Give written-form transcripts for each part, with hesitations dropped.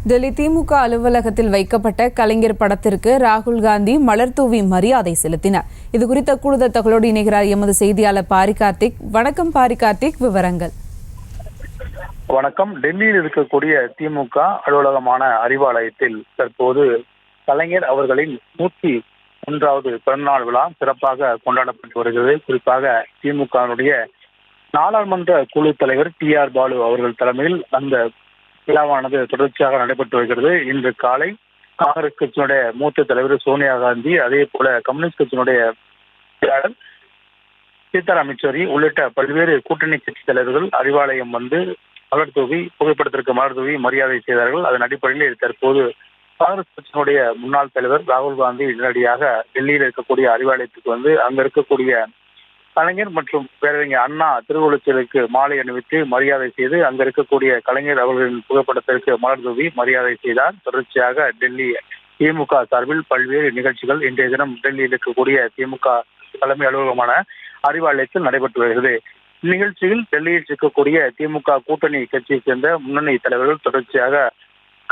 டெல்லி திமுக அலுவலகத்தில் வைக்கப்பட்ட கலைஞர் படத்திற்கு ராகுல் காந்தி மலர் தூவி மரியாதை செலுத்தினார். இது குறித்த கூடுதல் தகவலோடு இணைகிறார் எமது செய்தியாளர் பாரி கார்த்திக். வணக்கம் பாரி கார்த்திக், விவரங்கள். வணக்கம். டெல்லியில் இருக்கக்கூடிய திமுக அலுவலகமான அறிவாலயத்தில் தற்போது கலைஞர் அவர்களின் 101வது பிறந்தநாள் விழா சிறப்பாக கொண்டாடப்பட்டு வருகிறது. குறிப்பாக திமுகவினுடைய நாடாளுமன்ற குழு தலைவர் TR பாலு அவர்கள் தலைமையில் அந்த விழாவானது தொடர்ச்சியாக நடைபெற்று வருகிறது. இன்று காலை காங்கிரஸ் கட்சியினுடைய மூத்த தலைவர் சோனியா காந்தி, அதே போல கம்யூனிஸ்ட் கட்சியினுடைய செயலாளர் சீதாராம் யெச்சூரி உள்ளிட்ட பல்வேறு கூட்டணி கட்சி தலைவர்கள் அறிவாலயம் வந்து மலர் தூவி புகைப்படத்திற்கு மலர் தூவி மரியாதை செய்தார்கள். அதன் அடிப்படையில் தற்போது காங்கிரஸ் கட்சியினுடைய முன்னாள் தலைவர் ராகுல் காந்தி நேரடியாக டெல்லியில் இருக்கக்கூடிய அறிவாலயத்துக்கு வந்து அங்க இருக்கக்கூடிய கலைஞர் மற்றும் பேரறிஞர் அண்ணா திருவுருவச்சிலைக்கு மாலை அணிவித்து மரியாதை செய்து அங்க இருக்கக்கூடிய கலைஞர் அவர்களின் புகைப்படத்திற்கு மலர் தூவி மரியாதை செய்தார். தொடர்ச்சியாக டெல்லி திமுக சார்பில் பல்வேறு நிகழ்ச்சிகள் இன்றைய தினம் டெல்லியில் இருக்கக்கூடிய திமுக தலைமை அலுவலகமான அறிவாலயத்தில் நடைபெற்று வருகிறது. இந்நிகழ்ச்சியில் டெல்லியில் இருக்கக்கூடிய திமுக கூட்டணி கட்சியைச் சேர்ந்த முன்னணி தலைவர்கள் தொடர்ச்சியாக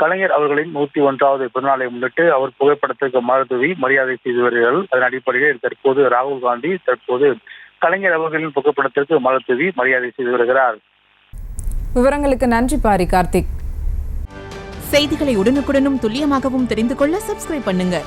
கலைஞர் அவர்களின் 101வது பிறந்தநாளை முன்னிட்டு அவர் புகைப்படத்திற்கு மலர் தூவி மரியாதை செய்து வருகிறார்கள். அதன் அடிப்படையில் தற்போது ராகுல் காந்தி கலைஞர் அவர்களின் புகைப்படத்திற்கு மலர் தூவி மரியாதை செய்து வருகிறார். விவரங்களுக்கு நன்றி பாரி கார்த்திக். செய்திகளை உடனுக்குடனும் துல்லியமாகவும் தெரிந்து கொள்ள சப்ஸ்கிரைப் பண்ணுங்க.